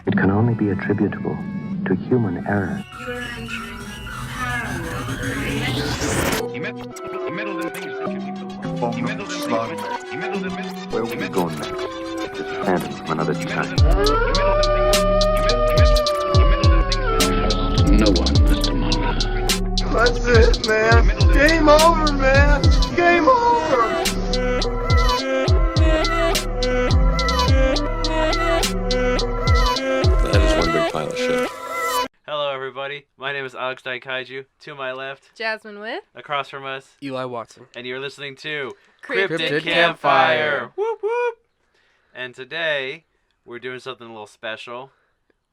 It can only be attributable to human error. You're entering paranormal. Where will we go next? It's a phantom from another time. No one, Mr. Mulder. That's it, man. Game over, man. Game over. That is one big pile of shit. Hello, everybody. My name is Alex Daikaiju. To my left, Jasmine with across from us, Eli Watson. and you're listening to Cryptid Campfire. Whoop whoop. And today we're doing something a little special.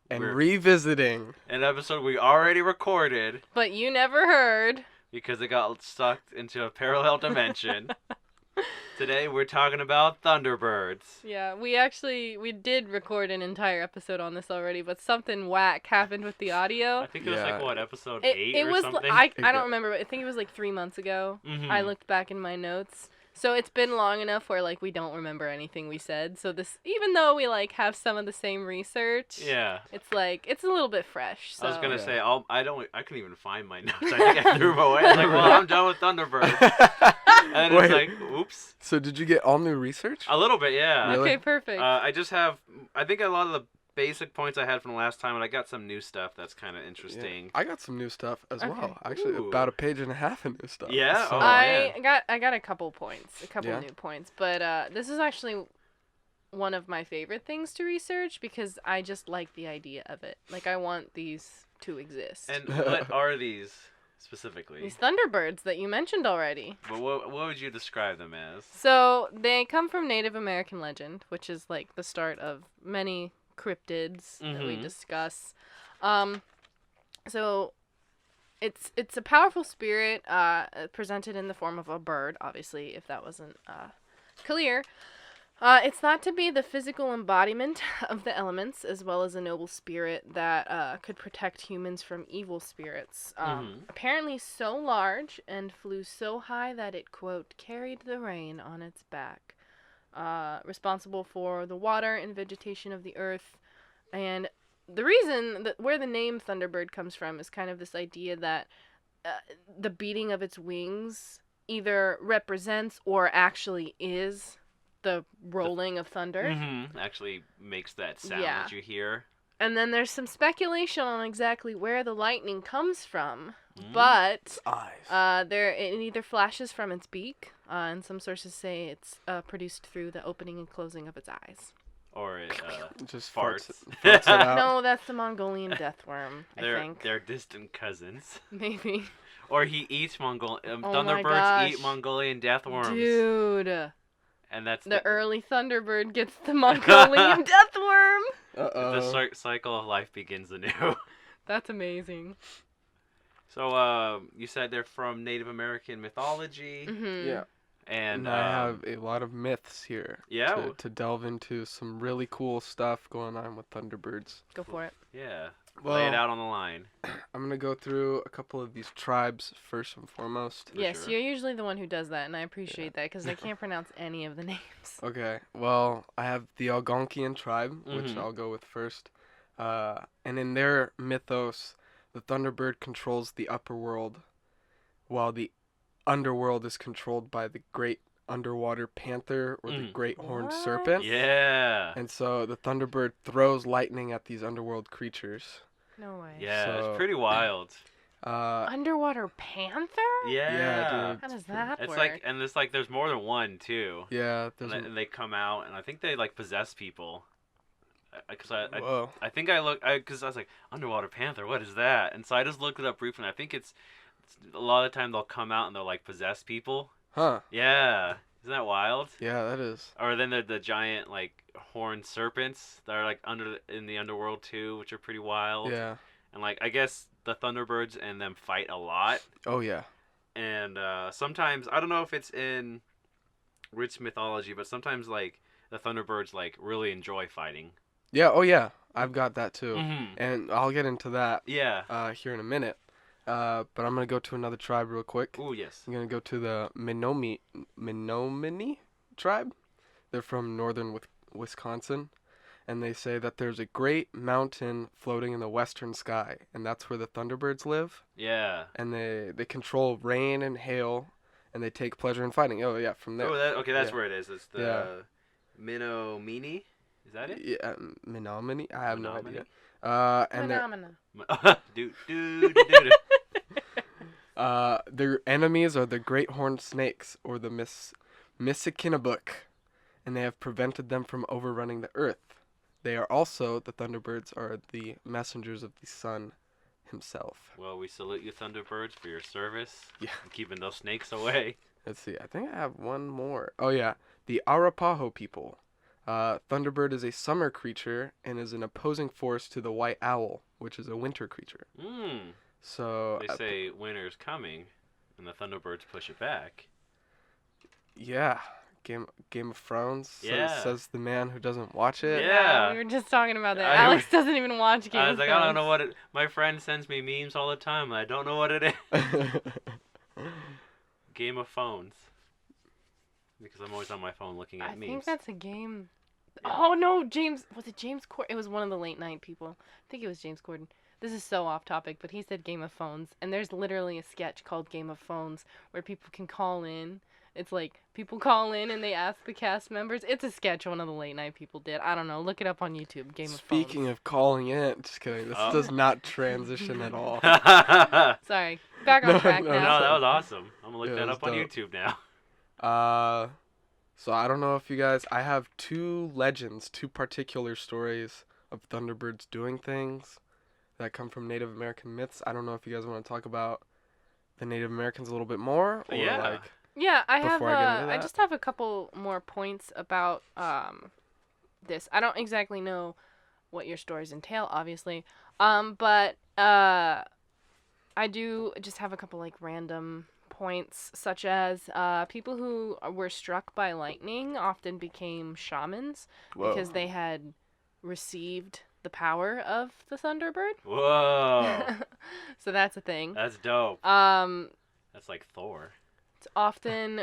And We're revisiting. an episode we already recorded but you never heard. because it got sucked into a parallel dimension. Today we're talking about Thunderbirds. Yeah, we did record an entire episode on this already, but something whack happened with the audio. I think it was Yeah. like, what, episode It 8 or was something? I don't remember, but I think it was like 3 months ago. Mhm. I looked back in my notes. So it's been long enough where like we don't remember anything we said. So this, even though we like have some of the same research, Yeah. it's like it's a little bit fresh. So I was gonna Yeah. say I couldn't even find my notes. I think I threw them away. I was like, well, I'm done with Thunderbird. And Wait, it's like, oops. so did you get all new research? A little bit, yeah. Really? okay, perfect. I just have, I think a lot of the basic points I had from the last time, and I got some new stuff that's kind of Yeah. interesting. I got some new stuff as Okay. well. Actually, Ooh. about a page and a half of new stuff. Yeah? So, Oh, I man. got a couple points, a couple Yeah? new points, but this is actually one of my favorite things to research because I just like the idea of it. Like I want these to exist. And what are these specifically? These Thunderbirds that you mentioned already. But what would you describe them as? So they come from Native American legend, which is like the start of many cryptids that we Mhm. discuss. So it's a powerful spirit presented in the form of a bird, obviously, if that wasn't clear. It's thought to be the physical embodiment of the elements, as well as a noble spirit that could protect humans from evil spirits. Apparently so large and flew so high that it, quote, carried the rain on its back. Responsible for the water and vegetation of the earth. And the reason that where the name Thunderbird comes from is kind of this idea that the beating of its wings either represents or actually is the rolling of thunder. Mm-hmm. Actually makes that sound Yeah. that you hear. And then there's some speculation on exactly where the lightning comes from, Mm. but eyes. it either flashes from its beak, and some sources say it's produced through the opening and closing of its eyes. Or it Just farts. farts it out. No, that's the Mongolian deathworm, I they're think. they're distant cousins. Maybe. Or he eats Oh my Thunderbirds eat gosh. Mongolian deathworms. Dude. And that's The early Thunderbird gets the Mongolian deathworm. Uh-oh. the cycle of life begins anew. That's amazing. So, you said they're from Native American mythology, Mm-hmm. Yeah. and I have a lot of myths here. Yeah? To delve into some really cool stuff going on with Thunderbirds. Go for it. yeah, Well, lay it out on the line. I'm going to go through a couple of these tribes first and foremost. Yes, sure. you're usually the one who does that, and I appreciate that because I can't pronounce any of the names. Okay, well, I have the Algonquian tribe, which Mhm. I'll go with first. And in their mythos, the Thunderbird controls the upper world, while the underworld is controlled by the great underwater panther or the great horned What? serpent. Yeah, And so the Thunderbird throws lightning at these underworld creatures. No way. yeah, So- it's pretty wild. Underwater panther? Yeah, dude. How does that It's work? like, and it's like there's more than one too. Yeah, And there's they come out, and I think they like possess people. Because whoa. I think I looked, because I was like, underwater panther, what is that? And so I just looked it up briefly, and I think it's a lot of the time they'll come out and they'll like possess people. Huh. Yeah, isn't that wild? Yeah, that is. Or then the giant like horned serpents that are like in the underworld too, which are pretty wild. Yeah. And like I guess the Thunderbirds and them fight a lot, Oh, yeah. and sometimes I don't know if it's in rich mythology, but sometimes like the Thunderbirds like really enjoy fighting. Yeah, oh, yeah. I've got that too. Mm-hmm. And I'll get into that Yeah. here in a minute. But I'm going to go to another tribe real quick. Ooh, yes. I'm going to go to the Menominee tribe. They're from northern Wisconsin. and they say that there's a great mountain floating in the western sky, and that's where the Thunderbirds live. Yeah. And they control rain and hail, and they take pleasure in fighting. Oh yeah, from there. Oh, that's Yeah. where it is. It's the Menominee. Is that it? Yeah, Menominee. I have no Menominee? idea. And Phenomena. their enemies are the great horned snakes, or the Missikinabuk, and they have prevented them from overrunning the earth. They are also, the Thunderbirds are the messengers of the sun himself. Well, we salute you, Thunderbirds, for your service. Yeah. And keeping those snakes away. Let's see, I think I have one more. Oh yeah, the Arapaho people. Thunderbird is a summer creature and is an opposing force to the white owl, which is a winter creature. So They say winter's coming, and the Thunderbirds push it back. Yeah, Game of Thrones. Yeah. Says the man who doesn't watch it. Yeah. We were just talking about that. I- Alex doesn't even watch Game I of was like, Thrones. I don't know what it. My friend sends me memes all the time, and I don't know what it is. Game of Phones. Because I'm always on my phone looking at I memes. think that's a game. Yeah. Oh no, was it James Corden? It was one of the late night people. I think it was James Corden. This is so off topic, but he said Game of Phones, and there's literally a sketch called Game of Phones where people can call in. It's like people call in and they ask the cast members. It's a sketch one of the late night people did. I don't know. Look it up on YouTube. Game of Phones. Speaking of calling in, just kidding. This does not transition at all. Sorry. Back on track no, No, now. that was awesome. I'm gonna look Yeah, that that up was on dope. YouTube now. So I don't know if you guys. I have two particular stories of Thunderbirds doing things that come from Native American myths. I don't know if you guys want to talk about the Native Americans a little bit more, or Yeah. like. Yeah, I have. Before I get into I that? just have a couple more points about this. I don't exactly know what your stories entail, obviously, but I do just have a couple like random points, such as people who were struck by lightning often became shamans because they had received the power of the Thunderbird. Whoa, So that's a thing. that's dope. It's That's like Thor. often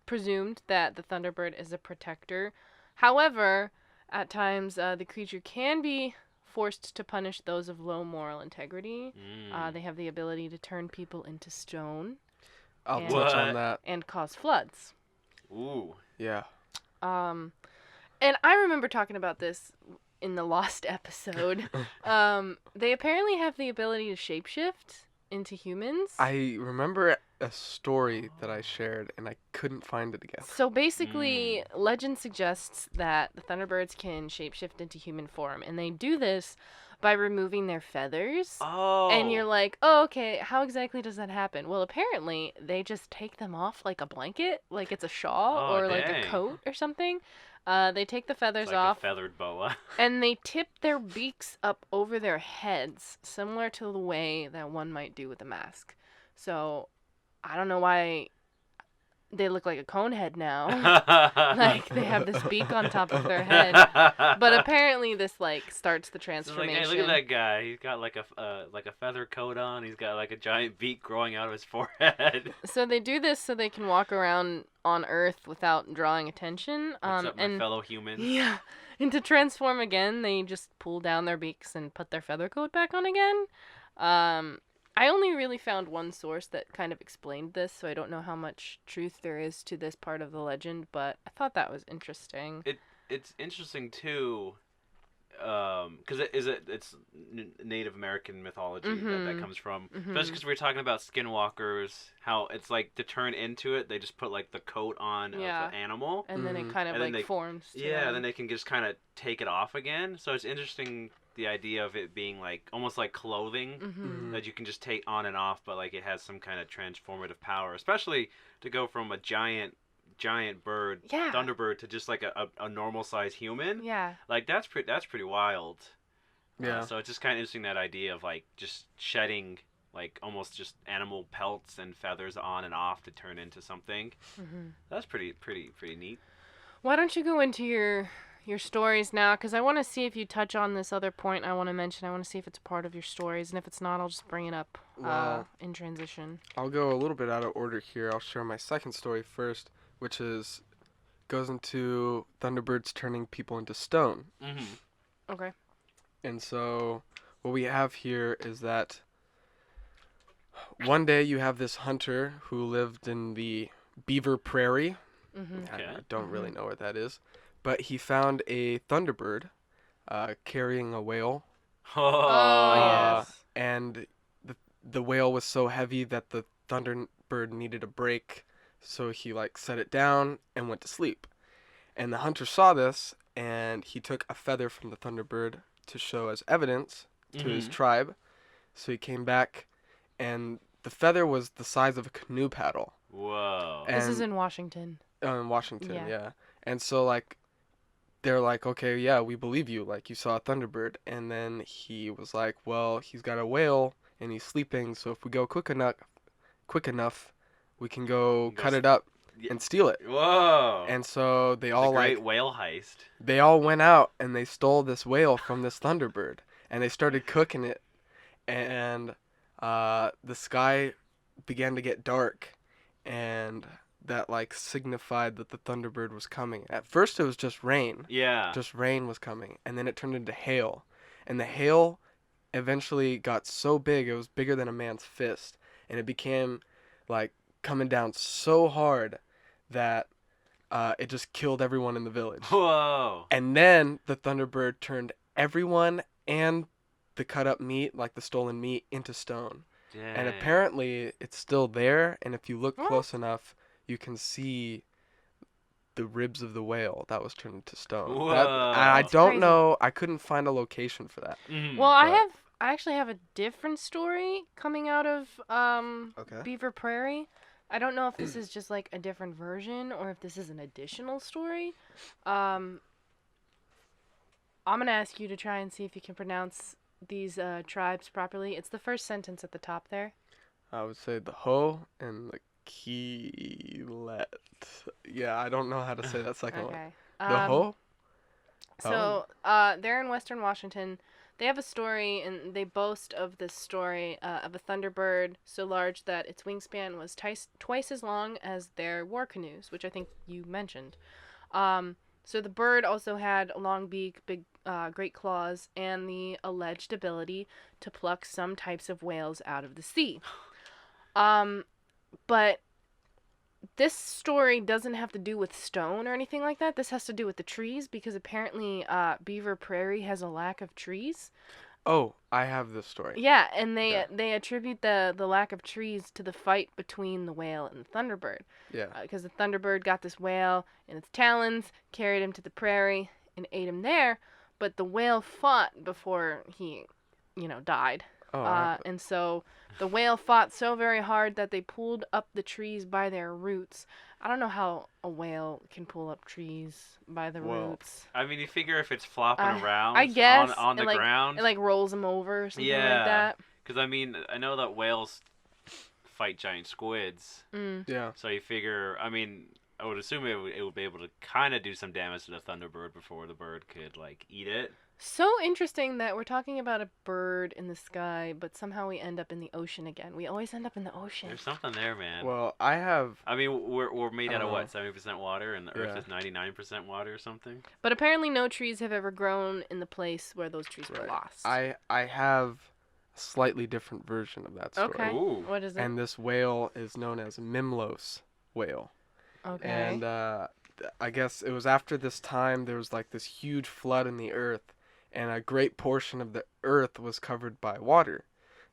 presumed that the Thunderbird is a protector. However, at times the creature can be forced to punish those of low moral integrity. They have the ability to turn people into stone I'll Yeah. touch on What? that. and cause floods. Ooh. Yeah. And I remember talking about this in the Lost episode. They apparently have the ability to shapeshift into humans. I remember a story that I shared, and I couldn't find it again. So basically, legend suggests that the Thunderbirds can shapeshift into human form, and they do this by removing their feathers. Oh. And you're like, oh, okay, how exactly does that happen? Well, apparently, they just take them off like a blanket, like it's a shawl Oh, or like a dang. coat or something. They take the feathers It's like off, a feathered boa. and they tip their beaks up over their heads, similar to the way that one might do with a mask. So, I don't know why they look like a cone head now. Like, they have this beak on top of their head. But apparently this, like, starts the So like, transformation. hey, look at that guy. He's got like a feather coat on. He's got like a giant beak growing out of his forehead. So they do this so they can walk around on Earth without drawing attention. What's up, my And fellow humans? yeah, and to transform again, they just pull down their beaks and put their feather coat back on again. I only really found one source that kind of explained this, so I don't know how much truth there is to this part of the legend, but I thought that was interesting. It's interesting too, because it's Native American mythology that comes from. Especially because we were talking about skinwalkers, how it's like to turn into it, they just put like the coat on Yeah. of the animal. And then it kind of And then like they- forms. To Yeah, them. then they can just kind of take it off again. So it's interesting the idea of it being like almost like clothing Mhm. that you can just take on and off, but like it has some kind of transformative power, especially to go from a giant bird, Yeah. Thunderbird, to just like a normal size human. Yeah. Like that's pretty wild. Yeah. So it's just kind of interesting that idea of like just shedding like almost just animal pelts and feathers on and off to turn into something. Mhm. That's pretty neat. Why don't you go into your stories now? Because I want to see if you touch on this other point I want to mention. I want to see if it's a part of your stories, and if it's not, I'll just bring it up Well- in transition. I'll go a little bit out of order here. I'll share my second story first, which is goes into Thunderbirds turning people into stone. Mm-hmm. Okay. And so what we have here is that one day you have this hunter who lived in the Beaver Prairie. Mm-hmm. I don't really know where that is. But he found a Thunderbird carrying a whale. Oh, yes. And the whale was so heavy that the Thunderbird needed a break. So he set it down and went to sleep. And the hunter saw this, and he took a feather from the Thunderbird to show as evidence to his tribe. So he came back, and the feather was the size of a canoe paddle. Whoa. And, This is in Washington. in Washington, Yeah. yeah. And so, they're like, okay, yeah, we believe you. You saw a Thunderbird. And then he was like, well, he's got a whale, and he's sleeping, so if we go quick enough, we can go cut it up and steal it. Whoa. And so they all the great whale heist. They all went out and they stole this whale from this Thunderbird, and they started cooking it, and the sky began to get dark, and that signified that the Thunderbird was coming. At first it was just rain. Yeah. Just rain was coming, and then it turned into hail, and the hail eventually got so big it was bigger than a man's fist, and it became coming down so hard that it just killed everyone in the village. Whoa. And then the Thunderbird turned everyone and the cut up meat, the stolen meat, into stone. Dang. And apparently it's still there, and if you look close enough, you can see the ribs of the whale that was turned into stone. Whoa. I That's don't crazy. know. I couldn't find a location for that. Mhm. Well, But- I actually have a different story coming out of Okay. Beaver Prairie. I don't know if this is just a different version or if this is an additional story. I'm gonna ask you to try and see if you can pronounce these tribes properly. It's the first sentence at the top there. I would say the Ho and the Keelet. Yeah, I don't know how to say that second one. Okay. The Ho? So they're in Western Washington. They have a story, and they boast of this story of a Thunderbird so large that its wingspan was twice as long as their war canoes, which I think you mentioned. So the bird also had a long beak, big, great claws, and the alleged ability to pluck some types of whales out of the sea. But this story doesn't have to do with stone or anything like that. This has to do with the trees, because apparently Beaver Prairie has a lack of trees. Oh, I have this story. Yeah, and they attribute the lack of trees to the fight between the whale and the Thunderbird. Yeah. Because the Thunderbird got this whale in its talons, carried him to the prairie, and ate him there. But the whale fought before he, died. Oh, And so the whale fought so very hard that they pulled up the trees by their roots. I don't know how a whale can pull up trees by the Whoa. roots. I mean, you figure if it's flopping around I guess on the it, ground. It rolls them over or something like that. Because, I mean, I know that whales fight giant squids. yeah. So you figure, I mean, I would assume it would be able to kind of do some damage to the Thunderbird before the bird could, eat it. So interesting that we're talking about a bird in the sky, but somehow we end up in the ocean again. We always end up in the ocean. There's something there, man. Well, I have. I mean, we're made out of what, Uh-huh. 70% water, and the Earth Yeah. is 99% water or something? But apparently no trees have ever grown in the place where those trees were Right. lost. I have a slightly different version of that story. Okay. Ooh. What is it? And this whale is known as Mimlos whale. Okay. And I guess it was after this time there was this huge flood in the earth, and a great portion of the earth was covered by water.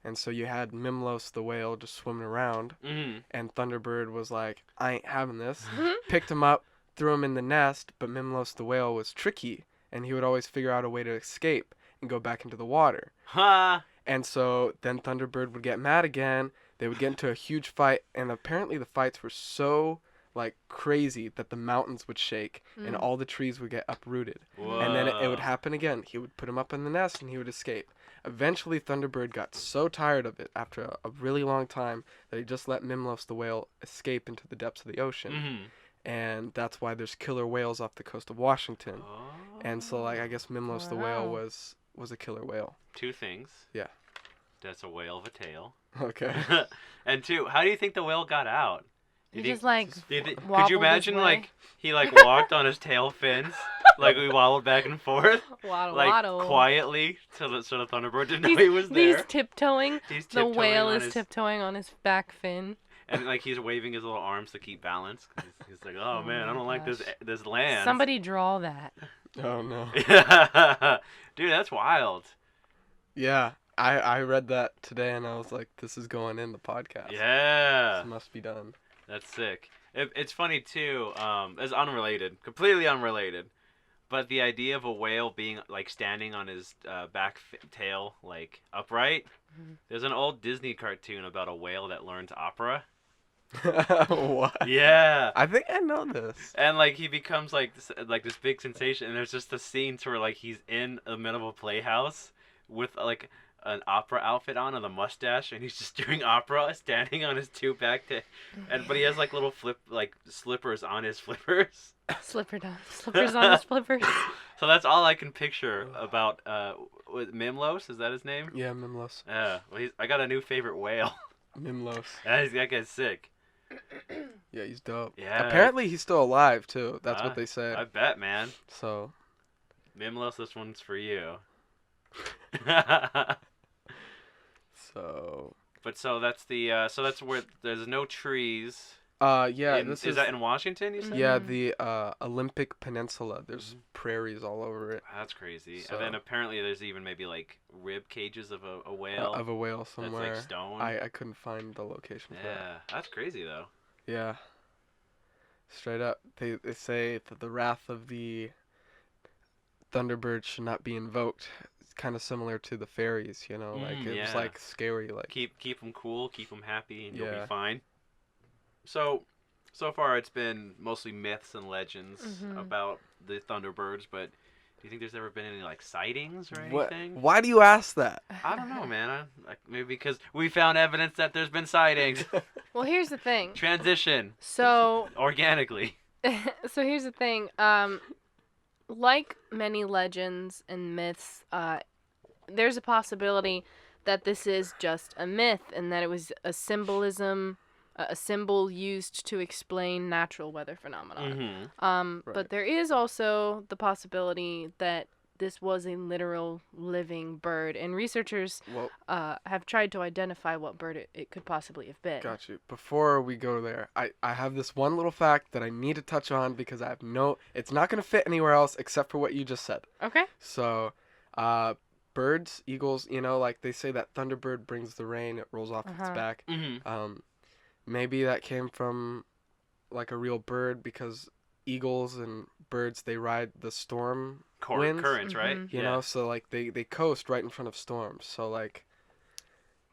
And so you had Mimlos the whale just swimming around, Mm-hmm. and Thunderbird was like, I ain't having this. Picked him up, threw him in the nest, but Mimlos the whale was tricky, and he would always figure out a way to escape and go back into the water. Ha! And so then Thunderbird would get mad again. They would get into a huge fight, and apparently the fights were so crazy that the mountains would shake and all the trees would get uprooted. Whoa. And then it would happen again. He would put him up in the nest and he would escape. Eventually Thunderbird got so tired of it after a really long time that he just let Mimlos the whale escape into the depths of the ocean. Mm-hmm. And that's why there's killer whales off the coast of Washington. Oh. And so I guess Mimlos the whale Wow. was a killer whale. Two things. Yeah. That's a whale of a tail. Okay. And two, how do you think the whale got out? He just like Could you wobbled his imagine way. like he like walked on his tail fins, like we wobbled back and forth, Waddle, like waddle. quietly, so the Thunderbird didn't know he was there. He's tiptoeing. He's The tiptoeing whale on is his- tiptoeing on his back fin. And like he's waving his little arms to keep balance. He's like, oh man, I my don't like gosh. this land. Somebody draw that. Oh no. Dude, that's wild. Yeah, I read that today and I was like, this is going in the podcast. Yeah. This must be done. That's sick. It's funny too. It's unrelated, completely unrelated, but the idea of a whale being like standing on his tail like upright. Mm-hmm. There's an old Disney cartoon about a whale that learns opera. What? Yeah. I think I know this. And like he becomes like this big sensation, and there's just the scenes where like he's in the middle of a playhouse with like an opera outfit on and a mustache, and he's just doing opera, standing on his two back but he has like little slippers on his flippers. Slippers on his flippers. So that's all I can picture about Mimlos. Is that his name? Yeah, Mimlos. Yeah. Well, I got a new favorite whale. Mimlos. That guy's sick. Yeah, he's dope. Yeah. Apparently he's still alive too. That's what they say. I bet, man. So. Mimlos, this one's for you. So. But so that's where there's no trees. Yeah. Is that in Washington? You said. Yeah, the Olympic Peninsula. There's Mm-hmm. prairies all over it. That's crazy. So- And then apparently there's even maybe like rib cages of a whale. Of a whale somewhere. That's like stone. I couldn't find the location for that. Yeah, that's crazy though. Yeah. Straight up, they say that the wrath of the Thunderbird should not be invoked. It's kind of similar to the fairies, you know, like it was yeah. like scary, like Keep them cool, keep them happy, and you'll Yeah. be fine. So far it's been mostly myths and legends Mhm. about the Thunderbirds, but do you think there's ever been any like sightings or what? anything? Why do you ask that? I don't know, man. Maybe because we found evidence that there's been sightings. Well, here's the thing. Transition So, organically. here's the thing. Like many legends and myths, there's a possibility that this is just a myth and that it was a symbolism, a symbol used to explain natural weather phenomena. Mm-hmm. But Right. there is also the possibility that this was a literal living bird, and researchers Well, have tried to identify what bird it could possibly have been. got you. Before we go there, I have this one little fact that I need to touch on because I have it's not going to fit anywhere else except for what you just said. Okay. So, birds, eagles, you know, like they say that Thunderbird brings the rain, it rolls off its Uh-huh. back. Mm-hmm. Maybe that came from like a real bird because eagles and birds, they ride the storm winds, Currents, right? Mhm. you know, so like they coast right in front of storms. So like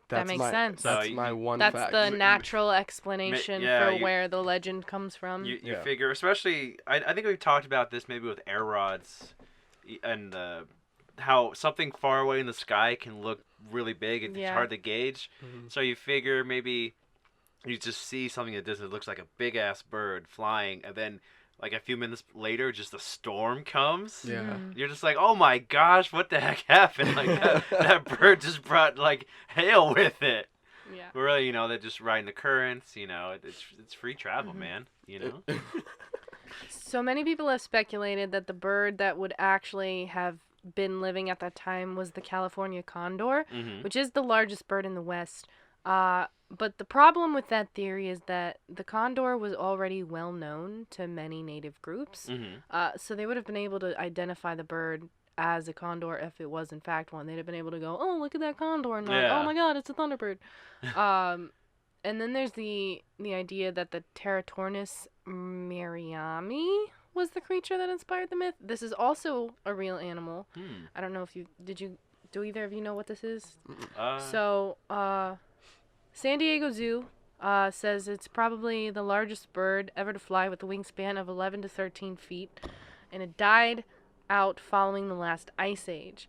That makes sense. That's So my one That's fact. the natural explanation yeah, for where the legend comes from. You Yeah. figure, especially, I think we've talked about this maybe with air rods and how something far away in the sky can look really big. It's Yeah. hard to gauge. Mhm. So you figure maybe you just see something at a distance that looks like a big ass bird flying, and then like a few minutes later, just a storm comes. Yeah. Mhm. You're just like, oh my gosh, what the heck happened? Like that bird just brought like hail with it. Yeah. But really, they're just riding the currents. It's free travel, Mhm. man. So many people have speculated that the bird that would actually have been living at that time was the California condor, Mm-hmm. which is the largest bird in the West. But the problem with that theory is that the condor was already well known to many native groups. Mm-hmm. So they would have been able to identify the bird as a condor if it was in fact one. They'd have been able to go, oh, look at that condor, and like, Yeah. oh my god, it's a thunderbird. And then there's the idea that the Teratornis miriami was the creature that inspired the myth. This is also a real animal. Hmm. I don't know if do either of you know what this is? So, San Diego Zoo says it's probably the largest bird ever to fly with a wingspan of 11 to 13 feet, and it died out following the last ice age.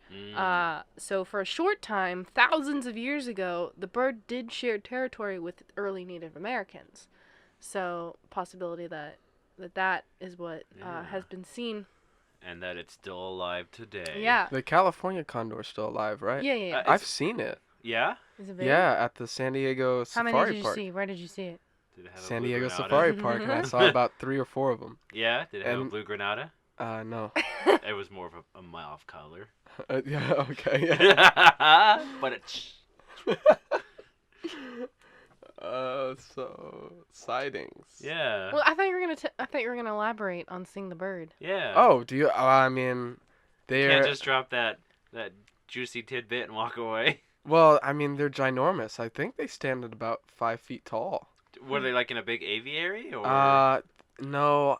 So for a short time, thousands of years ago, the bird did share territory with early Native Americans. So possibility that is what has been seen. and that it's still alive today. Yeah. The California condor is still alive, right? Yeah, yeah, yeah. Uh, I've seen it. Yeah? Is it big? Yeah, at the San Diego How Safari many did you Park. see? Where did you see it? Did it have a San blue Diego granada? Safari Park, and I saw about 3 or 4 of them. Yeah, did it have a And- blue granada? No. It was more of a mauve color. Yeah, okay, yeah. But it. So sightings. Yeah. Well, I thought you were gonna elaborate on Sing the Bird. Yeah. Oh, do you? I mean, they're Can't just drop that juicy tidbit and walk away. well. I mean, they're ginormous. I think they stand at about 5 feet tall. Were they like in a big aviary or? No,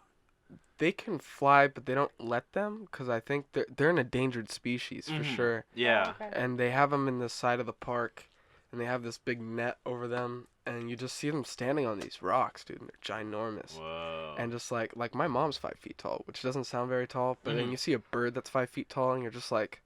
they can fly, but they don't let them because I think they're an endangered species for Mhm. sure. Yeah. Oh, okay. And they have them in the side of the park, and they have this big net over them, and you just see them standing on these rocks, dude. And they're ginormous. Whoa. And just like my mom's 5 feet tall, which doesn't sound very tall, but then Mhm. you see a bird that's 5 feet tall, and you're just like,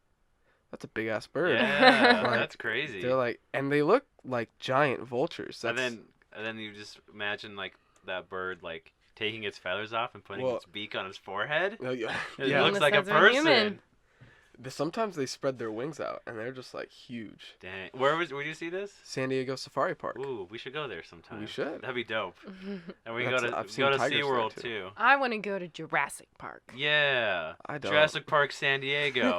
that's a big ass bird. Yeah, Like, that's crazy. They're like, and they look like giant vultures. That's, and then you just imagine like that bird like taking its feathers off and putting Well- its beak on its forehead. Oh, yeah. It yeah. looks like a Almost sounds very person. human. Sometimes they spread their wings out, and they're just like huge. Dang. Where did you see this? San Diego Safari Park. Ooh, we should go there sometime. We should. That'd be dope. And we can That's- go I've to seen tigers there, SeaWorld too. too. I want to go to Jurassic Park. Yeah. I don't. Jurassic Park San Diego.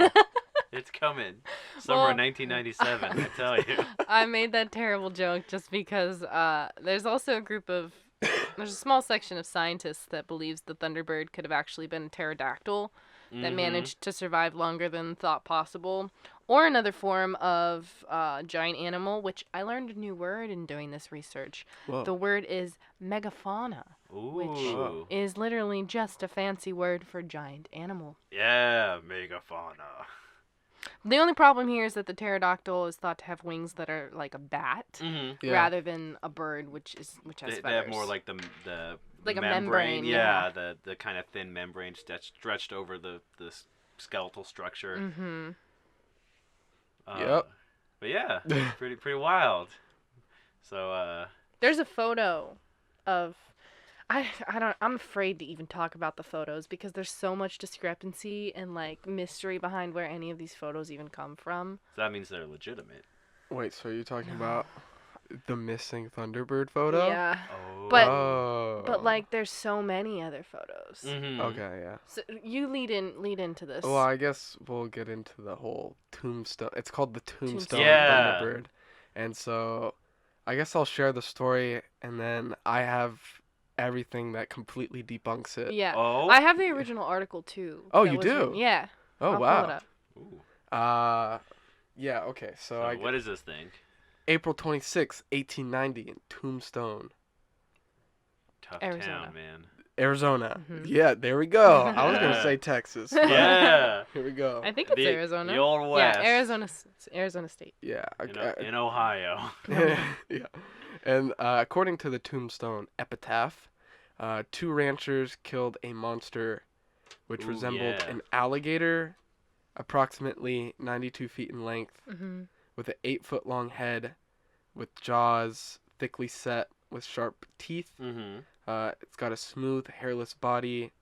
It's coming. Summer Well- 1997, I tell you. I made that terrible joke just because there's also a group of there's a small section of scientists that believes the Thunderbird could have actually been a pterodactyl that Mhm. managed to survive longer than thought possible, or another form of giant animal, which I learned a new word in doing this research. Whoa. The word is megafauna, Ooh. is literally just a fancy word for giant animal. Yeah, megafauna. The only problem here is that the pterodactyl is thought to have wings that are like a bat, Mm-hmm. Yeah. rather than a bird, which has feathers. They have more like the Like a membrane. membrane, Yeah, yeah. the kind of thin membrane stretched over the skeletal structure. Mm-hmm. Yep. But yeah, pretty wild. So There's a photo of. I'm afraid to even talk about the photos because there's so much discrepancy and like mystery behind where any of these photos even come from. that means they're legitimate. Wait, so are you talking about the missing Thunderbird photo? Yeah. Oh. But like there's so many other photos. Mhm. Okay, yeah. So you lead into this. Well, I guess we'll get into the whole tombstone. It's called the Tombstone Yeah. Thunderbird. And so I guess I'll share the story, and then I have everything that completely debunks it. Yeah. Oh. I have the original article too. Oh, that you was do? written- Yeah. Oh, I'll pull it wow. up. Ooh. Yeah, okay. So So what is this thing? April 26, 1890 in Tombstone, Tough Arizona. town, man. Arizona. Mhm. Yeah, there we go. I was going Yeah. to say Texas. but Yeah. Here we go. I think it's The- Arizona. The old west. Yeah, Arizona State. Yeah. In Ohio. Yeah. And according to the Tombstone epitaph, 2 ranchers killed a monster which Ooh, resembled yeah. an alligator, approximately 92 feet in length, Mm-hmm. with an 8-foot long head, with jaws thickly set with sharp teeth. Mm-hmm. It's got a smooth, hairless body.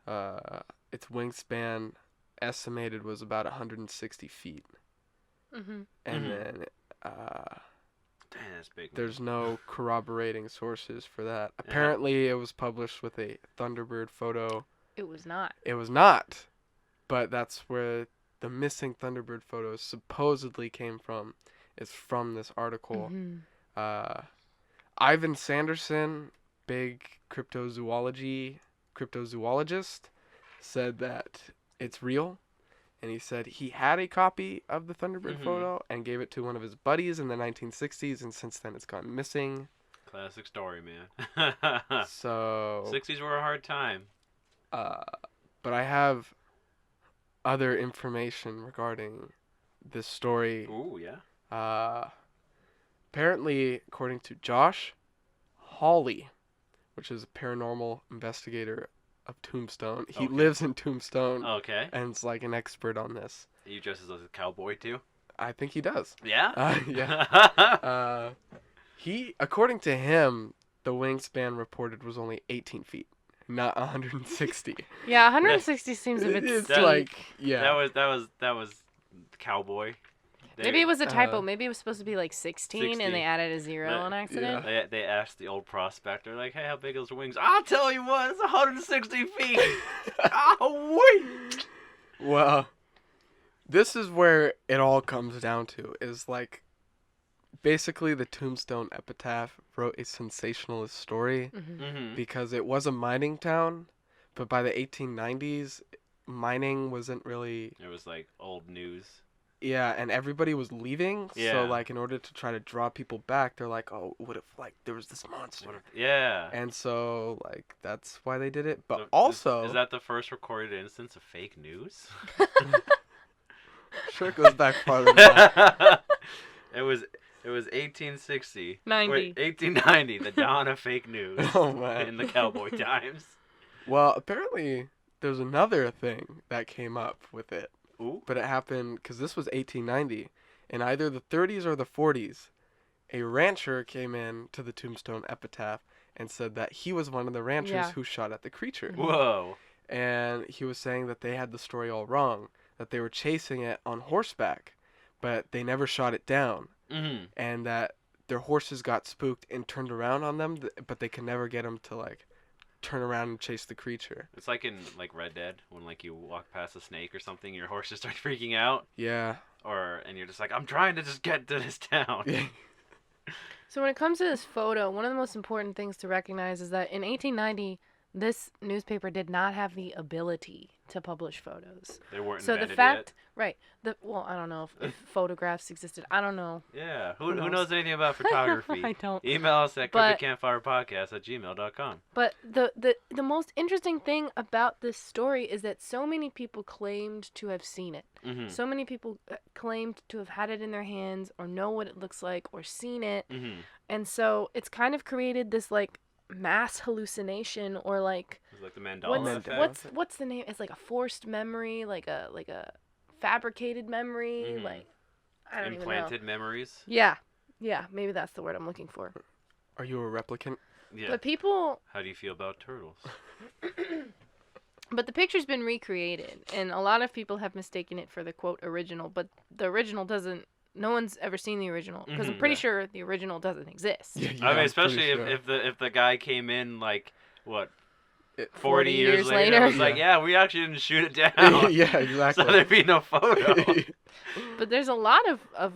Its wingspan estimated was about 160 feet. Mm-hmm. And Mhm. then Dang, that's big. there's no corroborating sources for that. Apparently, it was published with a Thunderbird photo. It was not. It was not, but that's where the missing Thunderbird photos supposedly came from. Is from this article. Mm-hmm. Ivan Sanderson, big cryptozoologist, said that it's real. And he said he had a copy of the Thunderbird Mhm. photo and gave it to one of his buddies in the 1960s, and since then it's gone missing. Classic story, man. So, 60s were a hard time. but I have other information regarding this story. Ooh, yeah. Apparently, according to Josh Hawley, which is a paranormal investigator of Tombstone, he Okay. lives in Tombstone Okay. and is like an expert on this. You dress as a cowboy too? I think he does. Yeah. Yeah. According to him, the wingspan reported was only 18 feet, not 160. Yeah, 160 seems a bit It's That- steep. like, yeah. That was cowboy. Maybe it was a typo. Maybe it was supposed to be like 16 60. and they added a 0 on accident. They asked the old prospector, like, hey, how big are those wings? I'll tell you what, it's 160 feet. Oh, wait. Well, this is where it all comes down to, is like, basically the Tombstone Epitaph wrote a sensationalist story because it was a mining town, but by the 1890s, mining wasn't really... It was like old news. Yeah, and everybody was leaving, Yeah. so like in order to try to draw people back, they're like, oh, what if like there was this monster? Yeah. And so like that's why they did it. But So also... Is that the first recorded instance of fake news? Sure, it goes back farther than that. It was 1860. 90. Wait, 1890, the dawn of fake news Oh, man. in the cowboy times. Well, apparently there's another thing that came up with it. Ooh. But it happened because this was 1890. In either the 30s or the 40s, a rancher came in to the Tombstone Epitaph and said that he was one of the ranchers who shot at the creature. Whoa. And he was saying that they had the story all wrong, that they were chasing it on horseback, but they never shot it down. Mm-hmm. And that their horses got spooked and turned around on them, but they could never get them to like turn around and chase the creature. It's like in like Red Dead when like you walk past a snake or something, your horse just starts freaking out, Yeah. and you're just like, I'm trying to just get to this town. So when it comes to this photo, one of the most important things to recognize is that in 1890, this newspaper did not have the ability to publish photos. They weren't So the invented fact, right? Well, I don't know if photographs existed. I don't know. yet. Yeah. Who knows? knows anything about photography? I don't. Email us at But- cryptidcampfirepodcast@gmail.com. But the most interesting thing about this story is that so many people claimed to have seen it. Mm-hmm. So many people claimed to have had it in their hands or know what it looks like or seen it. Mm-hmm. And so it's kind of created this like mass hallucination or like It's like the Mandela effect. what's the name? It's like a forced memory, like a fabricated memory, Mhm. like I don't even Implanted know. memories. Yeah, maybe that's the word I'm looking for. Are you a replicant? Yeah. But people, How do you feel about turtles? but the picture's been recreated, and a lot of people have mistaken it for the quote original. But the original doesn't. No one's ever seen the original because I'm pretty sure the original doesn't exist. I mean, especially if the guy came in like what 40 years later, later. it was like, yeah, we actually didn't shoot it down. Yeah, exactly. So there'd be no photo. But there's a lot of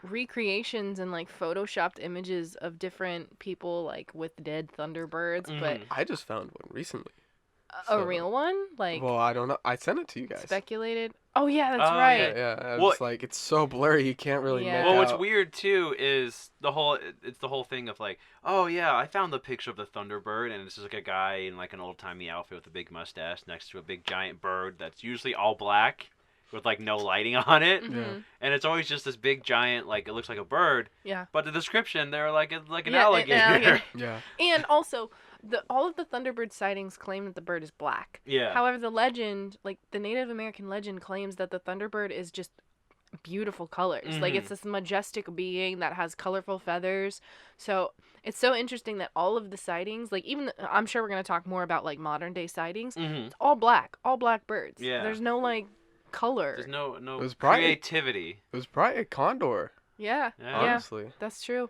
recreations and like photoshopped images of different people like with dead Thunderbirds, but I just found one recently. a real one like Well, I don't know. I sent it to you guys. speculated. Oh yeah, that's Oh, right. Yeah, I Well- was like, it's so blurry, you can't really Yeah. make Well, out. what's weird too is the whole thing of like, oh yeah, I found the picture of the Thunderbird, and it's just like a guy in like an old timey outfit with a big mustache next to a big giant bird that's usually all black with like no lighting on it, Mhm. and it's always just this big giant, like it looks like a bird, Yeah. but the description they're like it's like an Yeah, alligator. alligator. Yeah. And also, all of the Thunderbird sightings claim that the bird is black. Yeah. However, the legend, like the Native American legend, claims that the Thunderbird is just beautiful colors. Like it's this majestic being that has colorful feathers. So it's so interesting that all of the sightings, like even I'm sure we're gonna talk more about like modern day sightings. Mhm. It's all black birds. Yeah. There's no like color. There's no It was probably- creativity. It was probably a condor, Yeah. Yeah. honestly. That's true.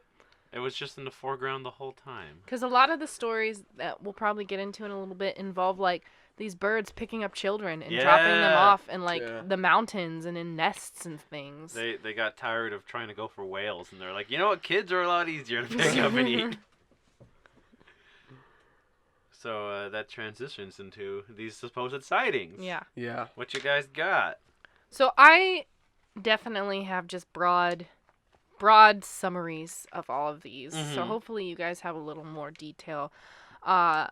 It was just in the foreground the whole time. Because a lot of the stories that we'll probably get into in a little bit involve like these birds picking up children and dropping them Yeah. off in like Yeah. the mountains and in nests and things. They got tired of trying to go for whales, and they're like, you know what, kids are a lot easier to pick up and eat. So that transitions into these supposed sightings. Yeah. Yeah. What you guys got? So I definitely have just broad summaries of all of these. So Mhm. hopefully you guys have a little more detail. I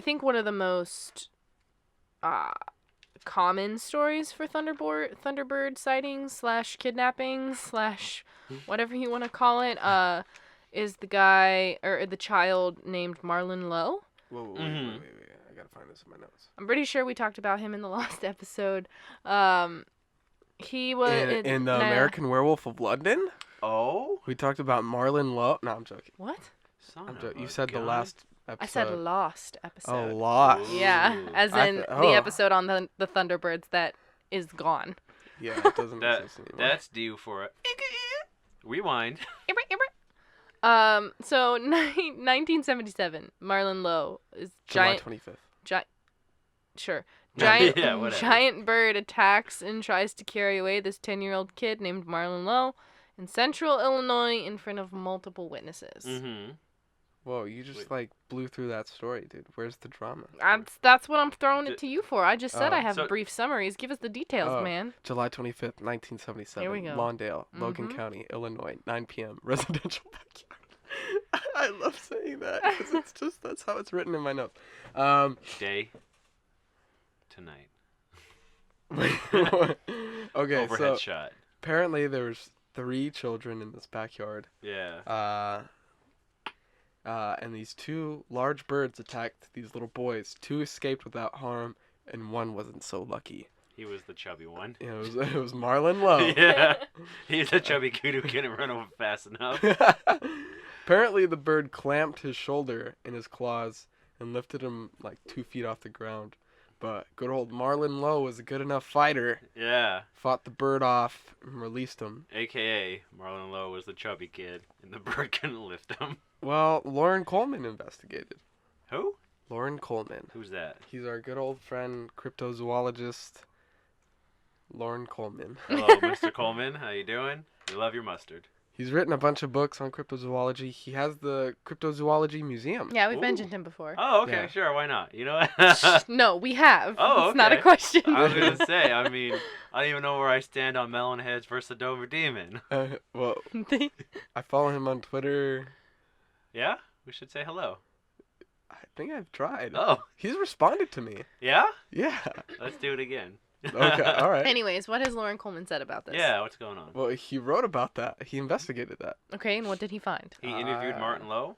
think one of the most common stories for Thunderbird sightings / kidnappings / whatever you want to call it is the guy or the child named Marlon Lowe. Whoa, wait, Mhm. wait. I gotta find this in my notes. I'm pretty sure we talked about him in the last episode. He was In the American Werewolf of London? Oh? We talked about Marlon Lowe. No, I'm joking. What? Son I'm of joking. You a said the gun. last episode. I said lost episode. Oh, lost. Yeah, Ooh. as I in th- the oh. episode on the Thunderbirds that is gone. Yeah, it doesn't exist anymore. That's due for a rewind. So 1977, Marlon Lowe is July giant. 25th. Sure. Giant, Yeah, whatever. giant bird attacks and tries to carry away this 10-year-old kid named Marlon Lowe in central Illinois in front of multiple witnesses. Mm-hmm. Whoa, you just blew through that story, dude. Where's the drama? That's what I'm throwing it to you for. I just said I have So- brief summaries. Give us the details, man. July 25th, 1977. Here we go. Lawndale, Logan County, Illinois, 9 p.m. Residential backyard. I love saying that because that's how it's written in my notes. Day to night. Okay, Overhead so shot. apparently there was 3 children in this backyard. Yeah. And these 2 large birds attacked these little boys. 2 escaped without harm, and 1 wasn't so lucky. He was the chubby one. Yeah, it was Marlon Lowe. Yeah. He's a chubby kid who couldn't run over fast enough. Apparently, the bird clamped his shoulder in his claws and lifted him like 2 feet off the ground. But good old Marlon Lowe was a good enough fighter. Yeah. Fought the bird off and released him. AKA, Marlon Lowe was the chubby kid, and the bird couldn't lift him. Well, Lauren Coleman investigated. Who? Lauren Coleman. Who's that? He's our good old friend, cryptozoologist, Lauren Coleman. Hello, Mr. Coleman. How you doing? We love your mustard. He's written a bunch of books on cryptozoology. He has the Cryptozoology Museum. Yeah, we've Ooh. mentioned him before. Oh, okay, Yeah. Sure, why not? You know what? No, we have. Oh, It's not a okay. question. I was going to say, I mean, I don't even know where I stand on Melonheads versus the Dover Demon. Well, I follow him on Twitter. Yeah? We should say hello. I think I've tried. Oh, He's responded to me. yeah? Yeah. Let's do it again. Okay, all right. Anyways, what has Lauren Coleman said about this? Yeah, what's going on? Well, he wrote about that. He investigated that. Okay, and what did he find? He interviewed Martin Lowe?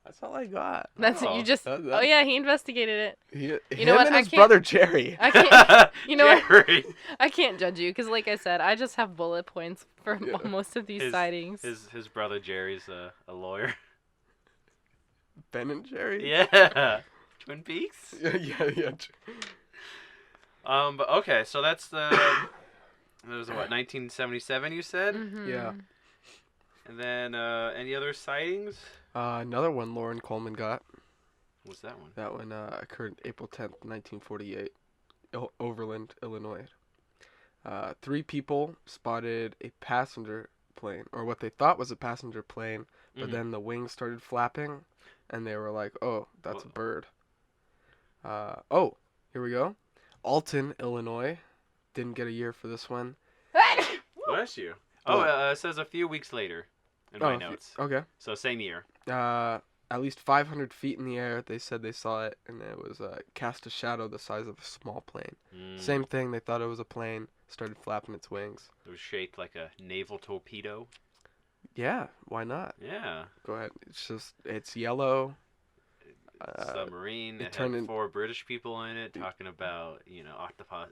That's all I got. That's what Oh, you just. that- Oh yeah, he investigated it. Him know what, and I his can't- brother Jerry. I can't. You know what? Jerry. I can't judge you because, like I said, I just have bullet points for Yeah. most of these His- sightings. His brother Jerry's a lawyer. Ben and Jerry. Yeah. Twin Peaks? Yeah. But okay, so that's the... That was what, 1977 you said? Mhm. Yeah. And then, any other sightings? Another one Lauren Coleman got. What's that one? That one occurred April 10th, 1948, Overland, Illinois. 3 people spotted a passenger plane, or what they thought was a passenger plane, but Mhm. then the wings started flapping, and they were like, oh, that's a Whoa. bird. Here we go. Alton, Illinois. Didn't get a year for this one. Bless you. Oh, What? it says a few weeks later in my notes. Okay. So same year. At least 500 feet in the air, they said they saw it, and it was cast a shadow the size of a small plane. Mm. Same thing, they thought it was a plane, started flapping its wings. It was shaped like a naval torpedo. Yeah, why not? Yeah. Go ahead. It's yellow. Submarine. it It turned had in- 4 British people in it talking about,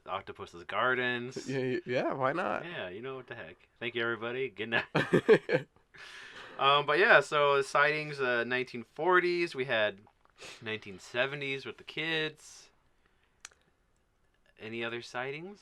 Octopus's Gardens. Yeah, why not? Yeah, you know what the heck. Thank you, everybody. Good night. But yeah, so sightings, 1940s. We had 1970s with the kids. Any other sightings?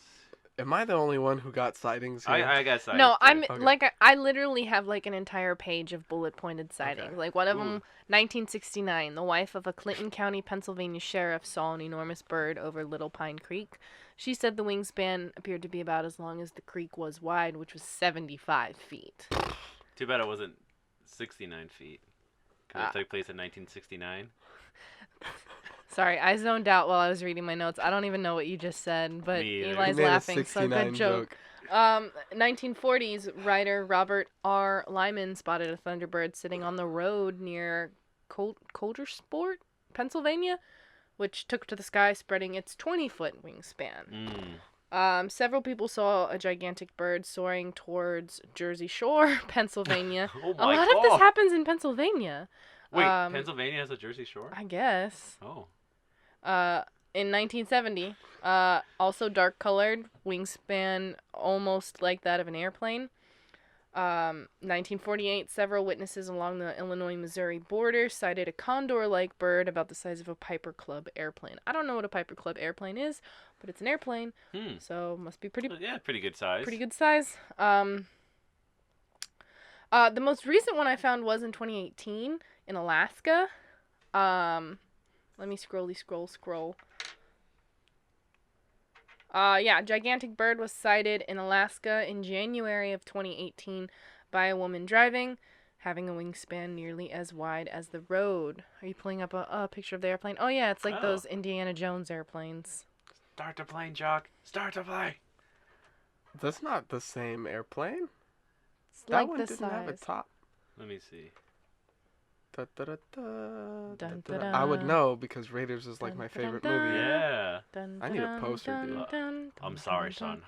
Am I the only one who got sightings here? I got sightings. No, too. I'm Okay. like I literally have like an entire page of bullet pointed sightings. Okay. Like one of Ooh. them, 1969, the wife of a Clinton County, Pennsylvania sheriff saw an enormous bird over Little Pine Creek. She said the wingspan appeared to be about as long as the creek was wide, which was 75 feet. Too bad it wasn't 69 feet. Because Ah. it took place in 1969. Sorry, I zoned out while I was reading my notes. I don't even know what you just said, but Me either. Eli's You made a laughing, so 69 good joke. 1940s, writer Robert R. Lyman spotted a Thunderbird sitting on the road near Coldersport, Pennsylvania, which took to the sky, spreading its 20-foot wingspan. Several people saw a gigantic bird soaring towards Jersey Shore, Pennsylvania. Oh A my lot of this happens in Pennsylvania. Wait, um, Pennsylvania has a Jersey Shore? I guess. Oh. In 1970, also dark-colored, wingspan almost like that of an airplane. 1948, several witnesses along the Illinois-Missouri border cited a condor-like bird about the size of a Piper Club airplane. I don't know what a Piper Club airplane is, but it's an airplane, so must be pretty pretty good size. Pretty good size. The most recent one I found was in 2018 in Alaska. Let me scroll. Gigantic bird was sighted in Alaska in January of 2018 by a woman driving, having a wingspan nearly as wide as the road. Are you pulling up a picture of the airplane? Oh, yeah, it's like those Indiana Jones airplanes. Start the plane, Jock. Start the plane. That's not the same airplane. It's That like one the didn't size. have a top. Let me see. Da, da, da, da, Dun, da, dun, da. I would dun. know because Raiders is like Dun, my dun, favorite dun, movie. Yeah. Dun, I need a dun, poster, dun, dude. dun, I'm dun, sorry, dun, dun. son.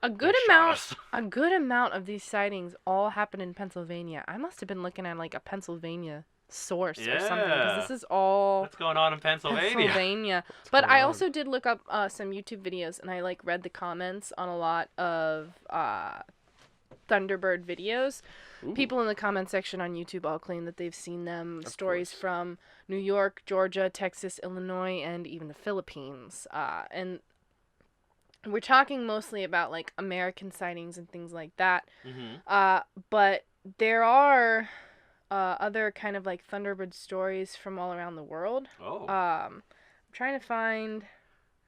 A good They shot amount. us. A good amount of these sightings all happen in Pennsylvania. I must have been looking at like a Pennsylvania source or something because this is all What's going on in Pennsylvania? Pennsylvania. But I going on? also did look up some YouTube videos, and I like read the comments on a lot of Thunderbird videos. Ooh. People in the comment section on YouTube all claim that they've seen them. Of Stories course. from New York, Georgia, Texas, Illinois, and even the Philippines. And we're talking mostly about like American sightings and things like that. Mm-hmm. But there are other kind of like Thunderbird stories from all around the world. Oh. I'm trying to find.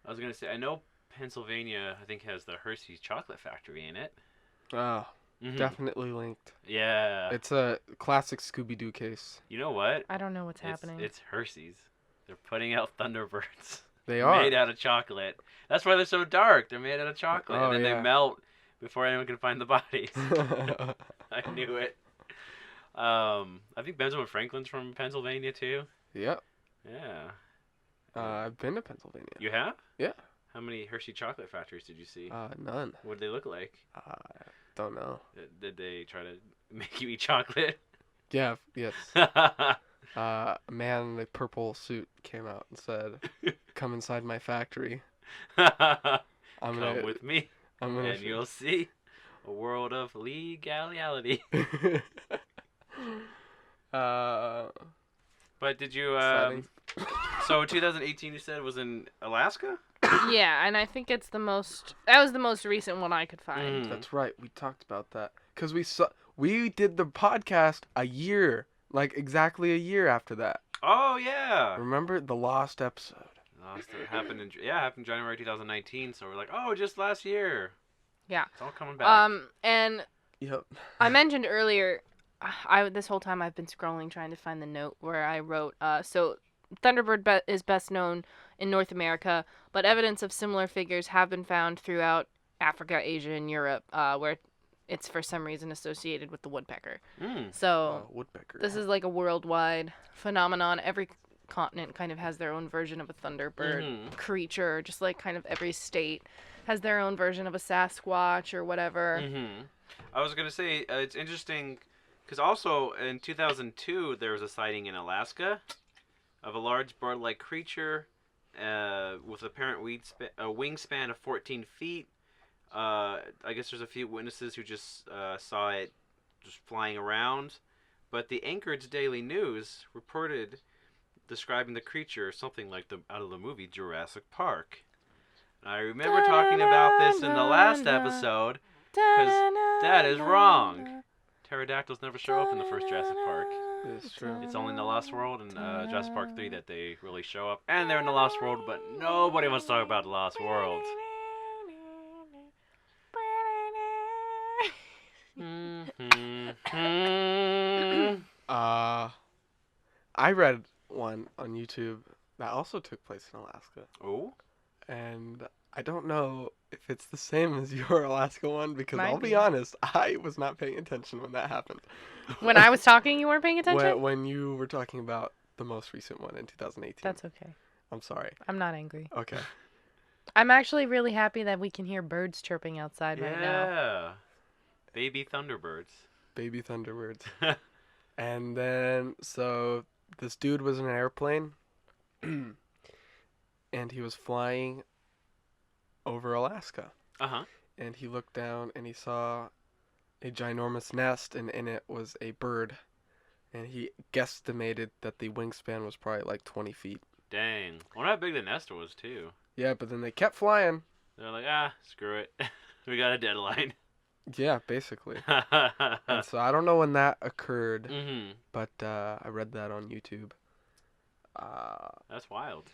I was going to say, I know Pennsylvania, I think, has the Hershey's chocolate factory in it. Oh, Mhm. definitely linked. Yeah. It's a classic Scooby-Doo case. You know what? I don't know what's happening. It's Hershey's. They're putting out Thunderbirds. They are. Made out of chocolate. That's why they're so dark. They're made out of chocolate. Oh, and then yeah. they melt before anyone can find the bodies. I knew it. I think Benjamin Franklin's from Pennsylvania, too. Yep. Yeah. I've been to Pennsylvania. You have? Yeah. How many Hershey chocolate factories did you see? None. What did they look like? Don't know. Did they try to make you eat chocolate? Yeah. Yes. A man in a purple suit came out and said, "Come inside my factory. Come with me, I'm gonna and you'll see a world of legality." But did you? Sightings. So 2018, you said, was in Alaska? Yeah, and I think it's the most. That was the most recent one I could find. Mm. That's right. We talked about that because we did the podcast exactly a year after that. Oh yeah. Remember the lost episode? It happened in January 2019. So we're like, oh, just last year. Yeah. It's all coming back. And Yep. I mentioned earlier, this whole time I've been scrolling trying to find the note where I wrote, so Thunderbird is best known in North America, but evidence of similar figures have been found throughout Africa, Asia, and Europe, where it's for some reason associated with the woodpecker. So Woodpecker. this is like a worldwide phenomenon. Every continent kind of has their own version of a Thunderbird creature, just like kind of every state has their own version of a Sasquatch or whatever. I was gonna say it's interesting because also in 2002 there was a sighting in Alaska of a large bird-like creature with apparent wingspan of 14 feet. I guess there's a few witnesses who just saw it just flying around, but the Anchorage Daily News reported describing the creature something like out of the movie Jurassic Park. And I remember talking about this in the last episode because that is wrong. Pterodactyls never show up in the first Jurassic Park. It's true. It's only in the Lost World and Jurassic Park 3 that they really show up. And they're in the Lost World, but nobody wants to talk about the Lost World. I read one on YouTube that also took place in Alaska. Oh? And I don't know if it's the same as your Alaska one because Might I'll be be. honest, I was not paying attention when that happened. When I was talking, you weren't paying attention? When you were talking about the most recent one in 2018. That's okay. I'm sorry. I'm not angry. Okay. I'm actually really happy that we can hear birds chirping outside right now. Yeah. Baby Thunderbirds. Baby Thunderbirds. And then, so this dude was in an airplane and he was flying over Alaska. Uh-huh. And he looked down and he saw a ginormous nest, and in it was a bird. And he guesstimated that the wingspan was probably like 20 feet. Dang. I wonder how big the nest was, too. Yeah, but then they kept flying. They're like, screw it. We got a deadline. Yeah, basically. And so I don't know when that occurred, Mm-hmm. but I read that on YouTube. That's wild.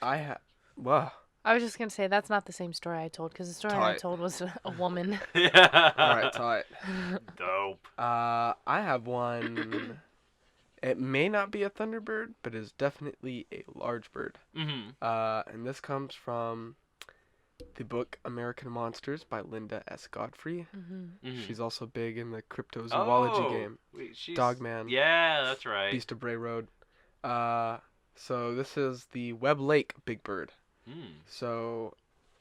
Wow. I was just gonna say that's not the same story I told, because the story I Tight. told was a woman. Yeah. All right, tight. Dope. I have one. It may not be a thunderbird, but is definitely a large bird. Mm-hmm. And this comes from the book American Monsters by Linda S. Godfrey. Mm-hmm. She's also big in the cryptozoology game. Dogman. Yeah, that's right. Beast of Bray Road. So this is the Webb Lake big bird. So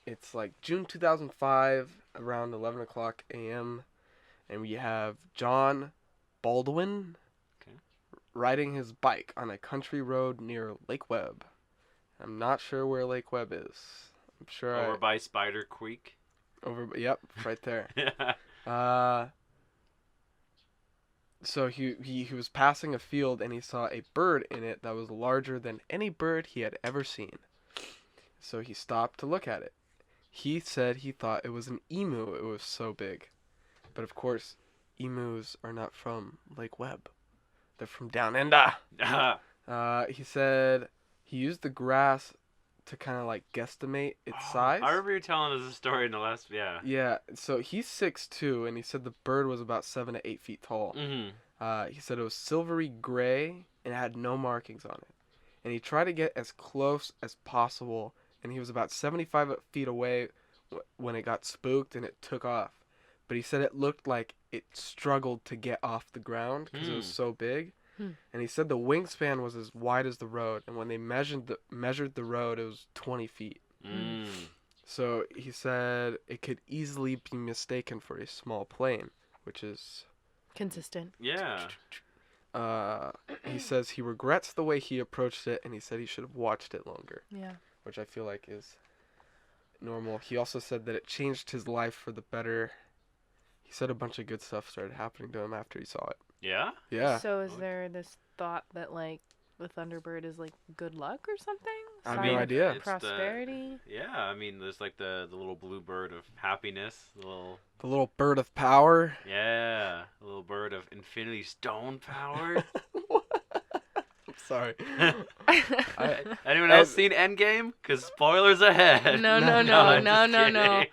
it's like June 2005, around 11 o'clock a.m. And we have John Baldwin riding his bike on a country road near Lake Webb. I'm not sure where Lake Webb is. I'm sure Over by Spider Creek. Yep, right there. Yeah. So he was passing a field and he saw a bird in it that was larger than any bird he had ever seen. So he stopped to look at it. He said he thought it was an emu. It was so big. But of course, emus are not from Lake Webb. They're from down under. He said he used the grass to kind of like guesstimate its size. I remember you telling us a story in the last, Yeah, so he's 6'2", and he said the bird was about 7 to 8 feet tall. Mm-hmm. He said it was silvery gray and it had no markings on it. And he tried to get as close as possible, and he was about 75 feet away when it got spooked and it took off. But he said it looked like it struggled to get off the ground because it was so big. And he said the wingspan was as wide as the road, and when they measured the road, it was 20 feet. So he said it could easily be mistaken for a small plane, which is Consistent. Yeah. he says he regrets the way he approached it, and he said he should have watched it longer. Yeah. Which I feel like is normal. He also said that it changed his life for the better. He said a bunch of good stuff started happening to him after he saw it. Yeah? Yeah. So is there this thought that like the Thunderbird is like good luck or something? I have Sign no of idea. It's prosperity. Yeah, I mean, there's like the little blue bird of happiness, The little bird of power. the little bird of infinity stone power. I'm sorry. Anyone else seen Endgame? Because spoilers ahead. No. I'm just kidding.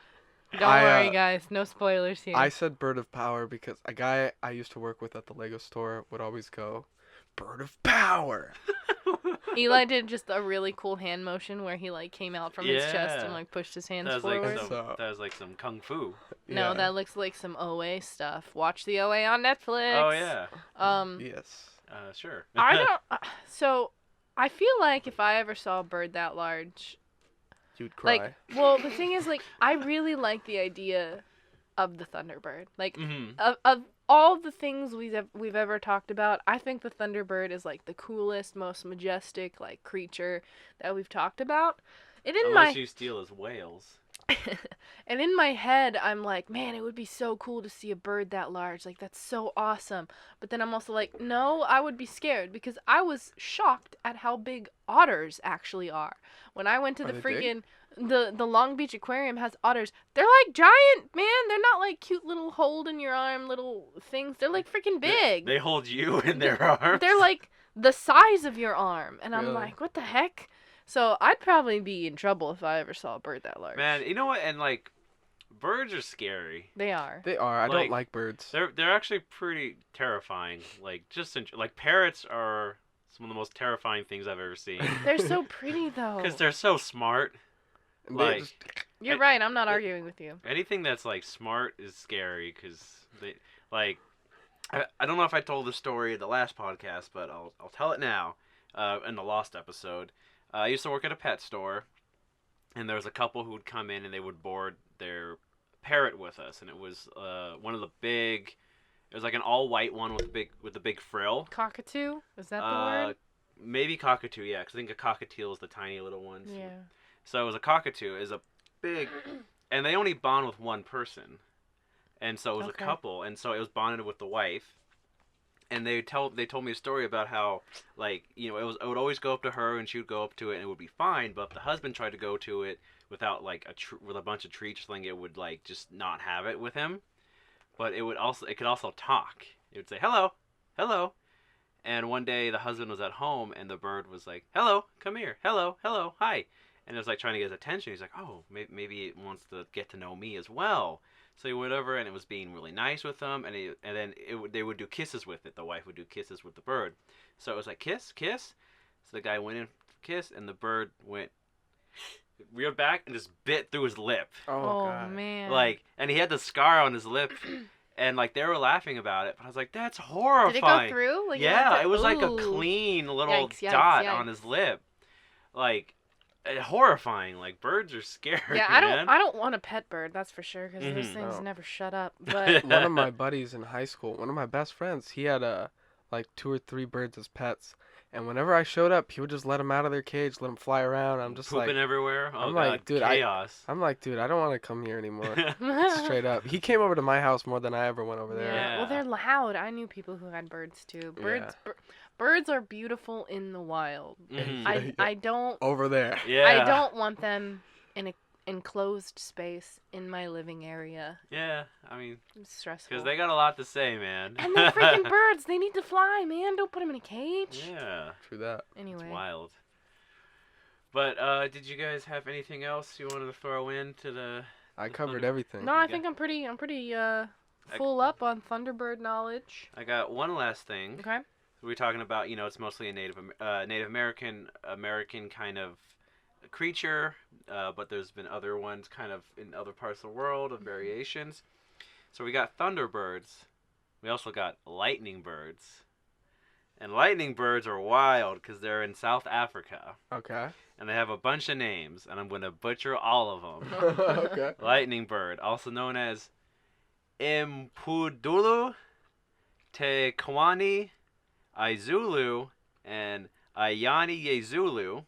Don't worry, guys. No spoilers here. I said bird of power because a guy I used to work with at the Lego store would always go, bird of power. Eli did just a really cool hand motion where he like came out from his chest and Yeah. like pushed his hands That was forward. that was like some kung fu. No, Yeah. that looks like some OA stuff. Watch the OA on Netflix. Oh yeah. Yes. Sure. I don't. So, I feel like if I ever saw a bird that large, You'd cry. like, well, the thing is, like, I really like the idea of the Thunderbird. Like, of all the things we've ever talked about, I think the Thunderbird is like the coolest, most majestic like creature that we've talked about. And in Unless you steal his whales. And in my head, I'm like, man, it would be so cool to see a bird that large. Like, that's so awesome. But then I'm also like, no, I would be scared because I was shocked at how big otters actually are. When I went to the Are they big? the Long Beach Aquarium has otters. They're like giant, man. They're not like cute little hold in your arm little things. They're like freaking big. They hold you in their arms. They're like the size of your arm. And I'm Really? like, what the heck? So I'd probably be in trouble if I ever saw a bird that large. Man, you know what? And like, birds are scary. They are. They are. I Like, don't like birds. They're actually pretty terrifying. Like like parrots are some of the most terrifying things I've ever seen. They're so pretty though. Because they're so smart. And they Like just- You're right. I'm not arguing with you. anything that's like smart is scary because they like. I don't know if I told the story in the last podcast, but I'll tell it now. In the Lost episode, I used to work at a pet store, and there was a couple who would come in and they would board their parrot with us, and it was one of the big. It was like an all white one with the big frill. Cockatoo? Is that the word? Maybe cockatoo, yeah, because I think a cockatiel is the tiny little ones. Yeah. So it was a cockatoo, is a big, and they only bond with one person, and so it was Okay. a couple, and so it was bonded with the wife, and they told me a story about how, like, you know, it would always go up to her and she would go up to it and it would be fine, but if the husband tried to go to it without like with a bunch of treats, it would like just not have it with him. But it could also talk. It would say hello, hello. And one day the husband was at home and the bird was like, hello, come here, hello, hello, hi. And it was like trying to get his attention. He's like, oh, maybe it wants to get to know me as well. So he went over and it was being really nice with him. And then they would do kisses with it. The wife would do kisses with the bird. So it was like, kiss, kiss. So the guy went in, kiss, and the bird went reared back and just bit through his lip. Oh God. man. Like, and he had the scar on his lip. And, like, they were laughing about it. But I was like, that's horrifying. Did it go through? Like, yeah, it was like a ooh. clean little Yikes, yikes, dot yikes. on his lip. Like, horrifying. Like, birds are scary, Yeah, man. I don't want a pet bird, that's for sure, because those Mhm. things No. never shut up. But One of my buddies in high school, one of my best friends, he had like 2 or 3 birds as pets. And whenever I showed up, he would just let them out of their cage, let them fly around. I'm just Pooping like, everywhere. Oh, I'm God, like, dude, chaos. I don't want to come here anymore. Straight up. He came over to my house more than I ever went over there. yeah. Well, they're loud. I knew people who had birds too. Birds are beautiful in the wild. Mhm. I don't Over there. Yeah. I don't want them in a enclosed space in my living area. Yeah, I mean, It's stressful. because they got a lot to say, man. And they're freaking birds. They need to fly, man. Don't put them in a cage. Yeah, True that. Anyway. it's wild. But did you guys have anything else you wanted to throw into the? I The covered Thunder- everything. No, I think I'm pretty full up on Thunderbird knowledge. I got one last thing. Okay. We're talking about, it's mostly a Native American kind of creature, but there's been other ones kind of in other parts of the world of variations. So we got Thunderbirds. We also got lightning birds. And lightning birds are wild because they're in South Africa. Okay. And they have a bunch of names, and I'm going to butcher all of them. Okay. Lightning bird, also known as Impudulu, Te Kwani, Izulu, and Ayani Yezulu,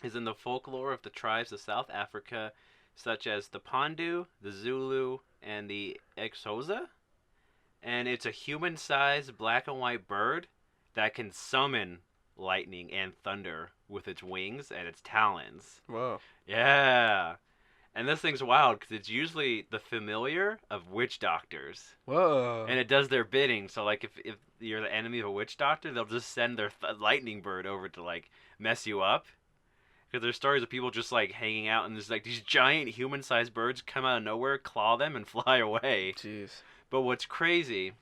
is in the folklore of the tribes of South Africa, such as the Pandu, the Zulu, and the Xhosa. And it's a human-sized black and white bird that can summon lightning and thunder with its wings and its talons. Whoa. Yeah. And this thing's wild because it's usually the familiar of witch doctors. Whoa. And it does their bidding. So, like, if you're the enemy of a witch doctor, they'll just send their lightning bird over to, like, mess you up. Because there's stories of people just, like, hanging out, and there's, like, these giant human-sized birds come out of nowhere, claw them, and fly away. Jeez. But what's crazy